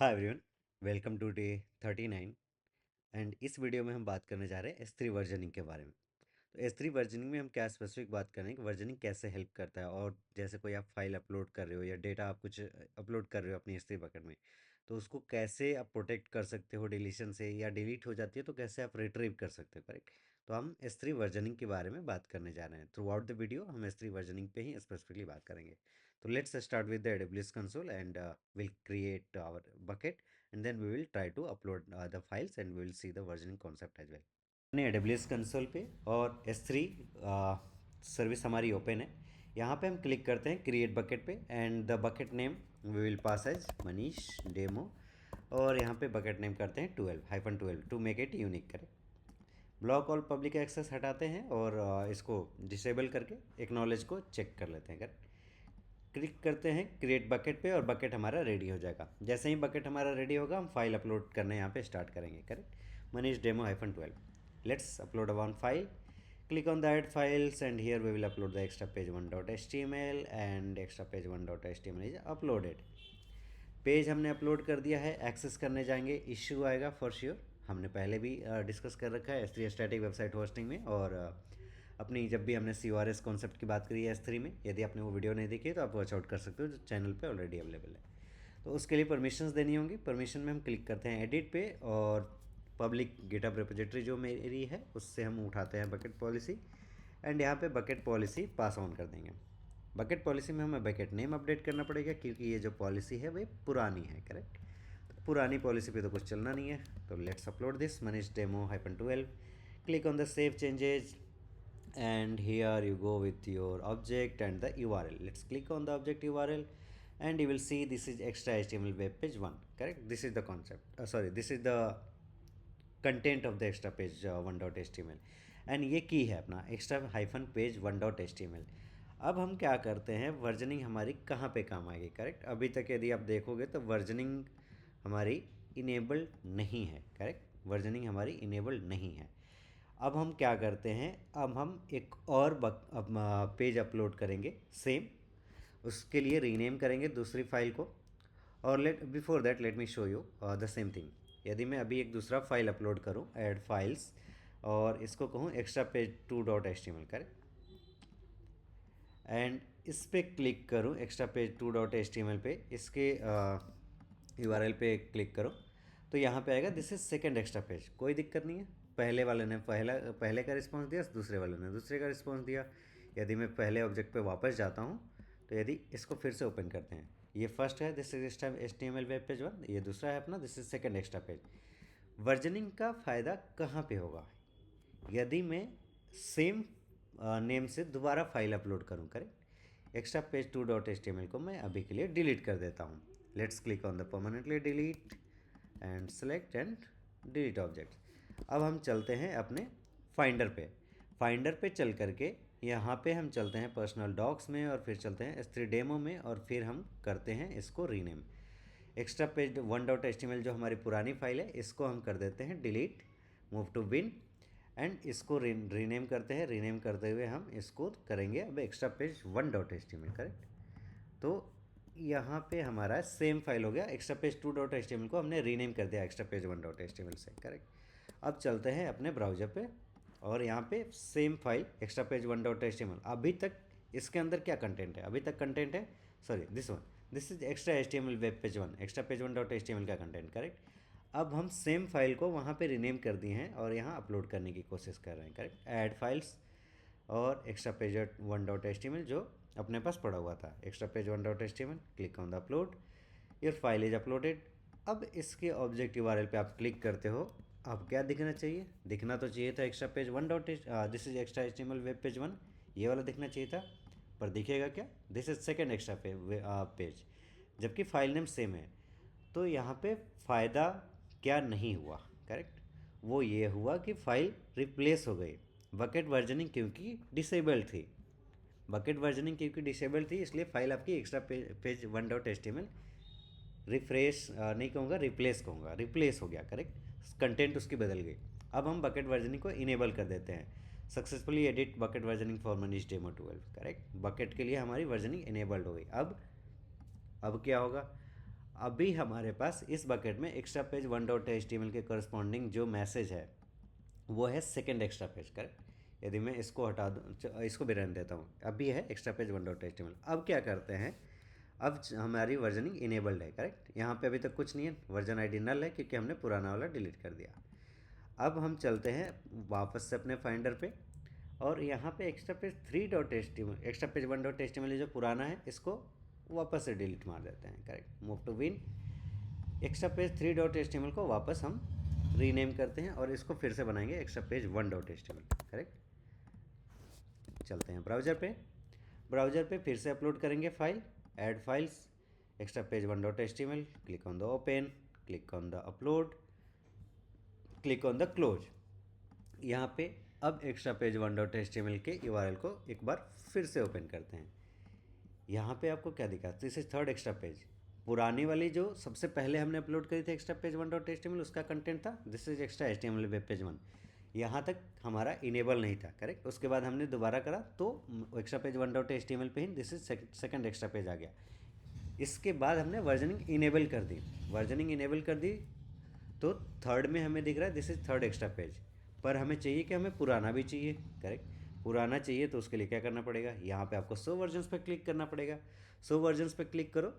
Hi everyone, welcome to day 39। And इस video में हम बात करने जा रहे हैं S3 वर्जनिंग के बारे में। तो S3 वर्जनिंग में हम क्या स्पेसिफिक बात करेंगे कि वर्जनिंग कैसे हेल्प करता है, और जैसे कोई आप फाइल अपलोड कर रहे हो या डेटा आप कुछ अपलोड कर रहे हो अपनी S3 बकेट में, तो उसको कैसे आप प्रोटेक्ट कर सकते हो डिलीशन से, या डिलीट हो जाती है तो कैसे आप रिट्रीव कर सकते हो, करेक्ट। तो हम S3 वर्जनिंग के बारे में बात करने जा रहे हैं। थ्रू आउट द वीडियो हम S3 वर्जनिंग पे ही स्पेसिफिकली बात करेंगे। So let's start with the AWS console, and we'll create our bucket, and then we will try to upload the files, and we will see the versioning concept as well. अपने AWS console पे और S3 service हमारी open है। यहाँ पे हम click करते हैं क्रिएट बकेट पे, and the bucket name we will pass as Manish demo, और यहाँ पे बकेट नेम करते हैं 12-12 टू मेक इट यूनिक करें। ब्लॉक और पब्लिक एक्सेस हटाते हैं और इसको डिसेबल करके एक्नॉलेज को चेक कर लेते हैं। करेक्ट, क्लिक करते हैं क्रिएट बकेट पे और बकेट हमारा रेडी हो जाएगा। जैसे ही बकेट हमारा रेडी होगा हम फाइल अपलोड करने यहाँ पे स्टार्ट करेंगे। Correct, Manish demo -12, let's upload one file. Click on the add files, and here we will upload the extra page 1.html, and extra page 1.html is uploaded. Page हमने upload कर दिया है। Access करने जाएंगे, इश्यू आएगा for sure. हमने पहले भी डिस्कस कर रखा है S3 स्टैटिक वेबसाइट होस्टिंग में, और अपनी जब भी हमने CORS कॉन्सेप्ट की बात करी है S3 में, यदि आपने वो वीडियो नहीं देखी है तो आप वॉच आउट कर सकते हो, जो चैनल पे ऑलरेडी अवेलेबल है। तो उसके लिए परमिशंस देनी होंगी। परमिशन में हम क्लिक करते हैं एडिट पे, और पब्लिक गिटहब रिपोजिटरी जो मेरी है उससे हम उठाते हैं बकेट पॉलिसी, एंड यहाँ पे बकेट पॉलिसी पास ऑन कर देंगे। बकेट पॉलिसी में हमें बकेट नेम अपडेट करना पड़ेगा, क्योंकि ये जो पॉलिसी है वो पुरानी है। करेक्ट, तो पुरानी पॉलिसी पे तो कुछ चलना नहीं है। तो let's upload this Manish demo -12। Click on the save changes, and here you go with your object and the URL. Let's click on the object URL, and you will see this is extra HTML web page 1. Correct, this is the concept, sorry, this is the content of the extra page 1.html, and ये की है अपना extra hyphen page 1.html। अब हम क्या करते हैं, versioning हमारी कहाँ पे काम आएगी। करेक्ट, अभी तक यदि आप देखोगे तो वर्जनिंग हमारी इनेबल्ड नहीं है। करेक्ट, वर्जनिंग हमारी इनेबल्ड नहीं है। अब हम क्या करते हैं, अब हम एक और पेज अपलोड करेंगे सेम। उसके लिए रीनेम करेंगे दूसरी फाइल को, और before that let me show you the same thing. यदि मैं अभी एक दूसरा फाइल अपलोड करूं, ऐड फाइल्स, और इसको कहूं एक्स्ट्रा पेज 2.html करें, एंड इस पर क्लिक करूं एक्स्ट्रा पेज 2.html पे, इसके URL पे क्लिक करो, तो यहाँ पे आएगा this is second extra page. कोई दिक्कत नहीं है, पहले वाले ने पहले का रिस्पॉन्स दिया, दूसरे वाले ने दूसरे का रिस्पॉन्स दिया। यदि मैं पहले ऑब्जेक्ट पे वापस जाता हूँ, तो यदि इसको फिर से ओपन करते हैं, ये फर्स्ट है this is extra HTML web page 1, ये दूसरा है अपना this is second extra page. Versioning का फ़ायदा कहाँ पे होगा, यदि मैं सेम नेम से दोबारा फाइल अपलोड करूँ। करेक्ट, एक्स्ट्रा पेज 2.html को मैं अभी के लिए डिलीट कर देता हूँ। Let's click on the permanently delete, and select and delete object. अब हम चलते हैं अपने फाइंडर पे। फाइंडर पे चल करके यहाँ पे हम चलते हैं पर्सनल डॉक्स में, और फिर चलते हैं S3 डेमो में, और फिर हम करते हैं इसको रीनेम। एक्स्ट्रा पेज 1.html जो हमारी पुरानी फाइल है, इसको हम कर देते हैं delete, move to bin, and इसको रीनेम करते हैं। रीनेम करते हुए हम इसको करेंगे अब एक्स्ट्रा पेज 1.html। करेक्ट, तो यहाँ पे हमारा सेम फाइल हो गया। एक्स्ट्रा पेज 2.html को हमने रीनेम कर दिया एक्स्ट्रा पेज 1.html से। करेक्ट, अब चलते हैं अपने ब्राउज़र पे, और यहाँ पे same file extra page 1.html। अभी तक इसके अंदर क्या कंटेंट है, अभी तक कंटेंट है, sorry this one, this is extra HTML web page 1, extra page 1.html का कंटेंट। करेक्ट, अब हम सेम फाइल को वहाँ पे रीनेम कर दिए हैं और यहाँ अपलोड करने की कोशिश कर रहे हैं। करेक्ट, ऐड फाइल्स और एक्स्ट्रा पेज 1.html जो अपने पास पड़ा हुआ था, extra page 1.html, click on the upload, your file is uploaded. अब इसके ऑब्जेक्ट URL पे आप क्लिक करते हो, अब क्या दिखना चाहिए, दिखना तो चाहिए था extra page 1 dot this is extra HTML web page 1, ये वाला दिखना चाहिए था, पर दिखेगा क्या, this is second extra page, जबकि फाइल नेम सेम है। तो यहाँ पे फ़ायदा क्या नहीं हुआ। करेक्ट, वो ये हुआ कि फाइल रिप्लेस हो गई। बकेट वर्जनिंग क्योंकि डिसेबल्ड थी, बकेट वर्जनिंग क्योंकि डिसेबल थी, इसलिए फाइल आपकी एक्स्ट्रा पेज 1.html रिफ्रेश नहीं कहूँगा, रिप्लेस कहूँगा, रिप्लेस हो गया। करेक्ट, कंटेंट उसकी बदल गई। अब हम बकेट वर्जनिंग को इनेबल कर देते हैं, successfully edit bucket versioning for Manish demo 12। Correct, bucket के लिए हमारी वर्जनिंग इनेबल्ड हो गई। अब क्या होगा, अभी हमारे पास इस बकेट में एक्स्ट्रा पेज 1.html के करस्पॉन्डिंग जो मैसेज है वो है सेकेंड एक्स्ट्रा पेज, करेक्ट। यदि मैं इसको हटा दूँ, इसको भी रहने देता हूँ, अभी है एक्स्ट्रा पेज 1.html। अब क्या करते हैं, अब हमारी वर्जनिंग इनेबल्ड है, करेक्ट। यहाँ पे अभी तक कुछ नहीं है, वर्जन आईडी नल है क्योंकि हमने पुराना वाला डिलीट कर दिया। अब हम चलते हैं वापस से अपने फाइंडर पे, और यहाँ पे extra page 3.html, extra page 1.html जो पुराना है इसको वापस से डिलीट मार देते हैं, correct. Move to bin, extra page 3.html को वापस हम रीनेम करते हैं और इसको फिर से बनाएंगे एक्स्ट्रा पेज 1.html, करेक्ट। चलते हैं ब्राउज़र पे, ब्राउज़र पे फिर से अपलोड करेंगे file, add files, extra page 1.html, click on the open, click on the upload, click on the close. यहाँ पे अब एक्स्ट्रा पेज 1.html के URL को एक बार फिर से ओपन करते हैं। यहाँ पे आपको क्या दिखा, this is third extra page. पुरानी वाली जो सबसे पहले हमने अपलोड करी थी एक्स्ट्रा पेज 1.html, उसका कंटेंट था this is extra HTML web page 1। यहाँ तक हमारा इनेबल नहीं था, करेक्ट। उसके बाद हमने दोबारा करा तो एक्स्ट्रा पेज 1.html पे ही this is second extra page आ गया। इसके बाद हमने वर्जनिंग इनेबल कर दी, वर्जनिंग इनेबल कर दी तो थर्ड में हमें दिख रहा है this is third extra page. पर हमें चाहिए कि हमें पुराना भी चाहिए, करेक्ट। पुराना चाहिए तो उसके लिए क्या करना पड़ेगा, यहाँ पे आपको शो वर्जन्स पे क्लिक करना पड़ेगा। शो वर्जन्स पे क्लिक करो,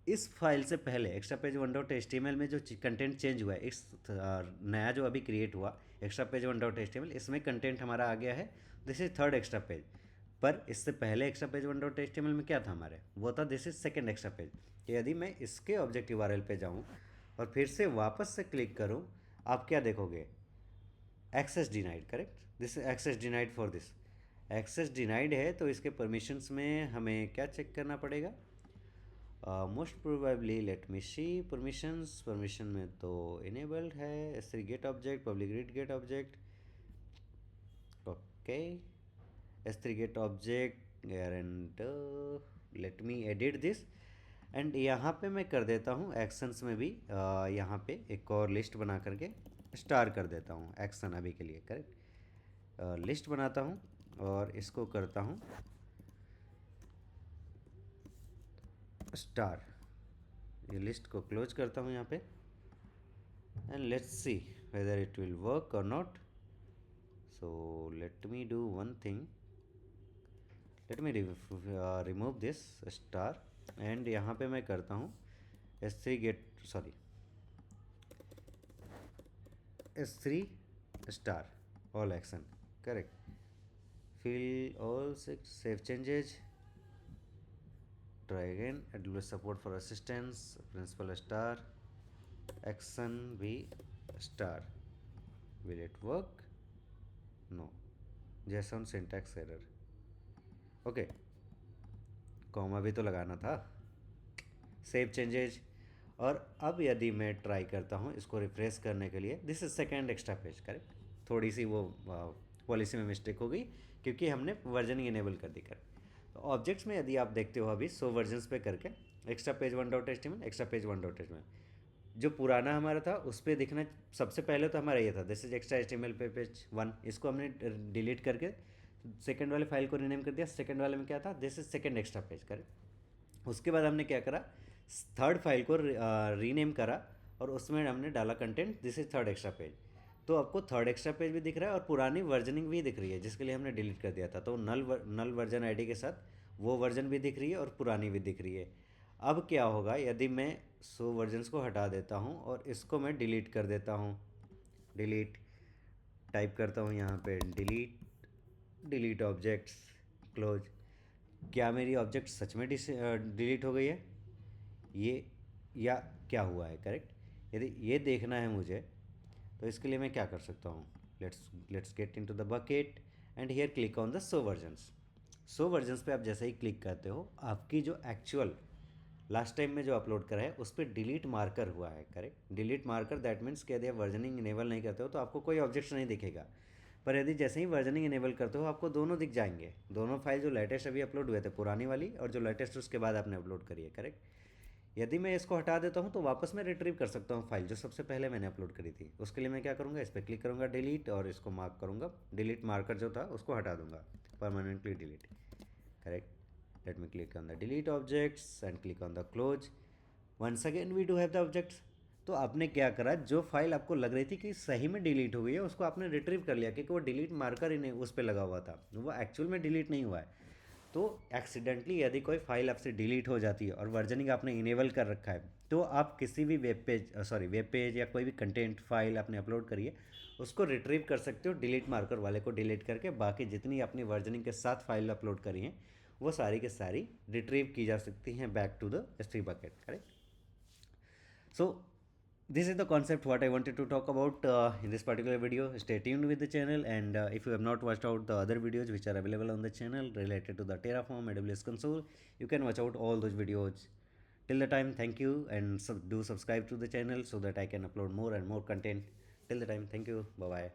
इस फाइल से पहले एक्स्ट्रा पेज 1.html में जो कंटेंट चेंज हुआ है, इस नया जो अभी क्रिएट हुआ एक्स्ट्रा पेज 1.html, इसमें कंटेंट हमारा आ गया है this is third extra page. पर इससे पहले एक्स्ट्रा पेज 1.html में क्या था हमारे, वो था this is second extra page. यदि मैं इसके ऑब्जेक्ट URL पे जाऊँ और फिर से वापस से क्लिक करूँ, आप क्या देखोगे, access denied, correct. This access denied for this, access denied है तो इसके परमिशंस में हमें क्या चेक करना पड़ेगा, most probably let me see permissions, permission में तो इनेबल्ड है, S3 get object, public read get object, okay, S3 get object and let me edit this. And यहाँ पे मैं कर देता हूँ एक्शंस में भी यहाँ पे एक और लिस्ट बना करके स्टार कर देता हूँ एक्शन अभी के लिए, करेक्ट। लिस्ट बनाता हूँ और इसको करता हूँ स्टार, ये लिस्ट को क्लोज करता हूँ यहाँ पे, and let's see whether it will work और not. So let me do one thing, let me remove this star, and यहाँ पे मैं करता हूँ S3 get, sorry S3 star all action, correct. fill all six, save changes, try again, AWS support for assistance, principal star, action भी star, will it work, no, JSON syntax error, okay, comma भी तो लगाना था, save changes. और अब यदि मैं try करता हूँ इसको रिफ्रेश करने के लिए, this is second extra page, correct. थोड़ी सी वो पॉलिसी में मिस्टेक हो गई क्योंकि हमने वर्जनिंग इनेबल कर दी, करेक्ट। तो ऑब्जेक्ट्स में यदि आप देखते हो अभी सो वर्जन्स पे करके extra page 1.html, extra page 1.html, जो पुराना हमारा था उस पर दिखना सबसे पहले तो हमारा ये था दिस इज एक्स्ट्रा HTML पे पेज 1, इसको हमने डिलीट करके सेकेंड वाले फाइल को रीनेम कर दिया। सेकेंड वाले में क्या था, this is second extra page, correct. उसके बाद हमने क्या करा, थर्ड फाइल को रीनेम करा और उसमें हमने डाला content this is third extra page. तो आपको थर्ड एक्स्ट्रा पेज भी दिख रहा है और पुरानी वर्जनिंग भी दिख रही है जिसके लिए हमने डिलीट कर दिया था। तो नल वर्जन आईडी के साथ वो वर्जन भी दिख रही है और पुरानी भी दिख रही है। अब क्या होगा यदि मैं सो वर्जन्स को हटा देता हूँ और इसको मैं डिलीट कर देता हूँ, डिलीट टाइप करता हूँ यहाँ पे, डिलीट, डिलीट ऑब्जेक्ट्स, क्लोज। क्या मेरी ऑब्जेक्ट सच में डिलीट हो गई है ये, या क्या हुआ है, करेक्ट। यदि ये देखना है मुझे तो इसके लिए मैं क्या कर सकता हूँ, let's get into the bucket and here click on the show versions. Show versions पे आप जैसे ही क्लिक करते हो आपकी जो एक्चुअल लास्ट टाइम में जो अपलोड करा है उस पर डिलीट मार्कर हुआ है, correct. Delete marker that means कि यदि आप वर्जनिंग इनेबल नहीं करते हो तो आपको कोई ऑब्जेक्ट नहीं दिखेगा। पर यदि जैसे ही वर्जनिंग इनेबल करते हो आपको दोनों दिख जाएंगे, दोनों फाइल जो लेटेस्ट अभी अपलोड हुए थे, पुरानी वाली और जो लेटेस्ट उसके बाद आपने अपलोड करी है, करेक्ट। यदि मैं इसको हटा देता हूँ तो वापस मैं रिट्रीव कर सकता हूँ फाइल जो सबसे पहले मैंने अपलोड करी थी। उसके लिए मैं क्या करूँगा, इस पर क्लिक करूँगा डिलीट और इसको मार्क करूँगा, डिलीट मार्कर जो था उसको हटा दूँगा, permanently delete, correct. Let me click on the delete objects and click on the close. Once again we do have the objects. तो आपने क्या करा, जो फाइल आपको लग रही थी कि सही में डिलीट हो गई है उसको आपने रिट्रीव कर लिया, क्योंकि वो डिलीट मार्कर ही नहीं उस पर लगा हुआ था, वो एक्चुअल में डिलीट नहीं हुआ है। तो एक्सीडेंटली यदि कोई फाइल आपसे डिलीट हो जाती है और वर्जनिंग आपने इनेबल कर रखा है, तो आप किसी भी वेब पेज या कोई भी कंटेंट फाइल आपने अपलोड करिए, उसको रिट्रीव कर सकते हो डिलीट मार्कर वाले को डिलीट करके। बाकी जितनी अपनी वर्जनिंग के साथ फाइल अपलोड करी हैं वो सारी के सारी रिट्रीव की जा सकती हैं back to the S3 bucket, correct. So this is the concept what I wanted to talk about in this particular video. Stay tuned with the channel, and if you have not watched out the other videos which are available on the channel related to the Terraform AWS console, you can watch out all those videos. Till the time, thank you, and do subscribe to the channel so that I can upload more and more content. Till the time, thank you, bye bye.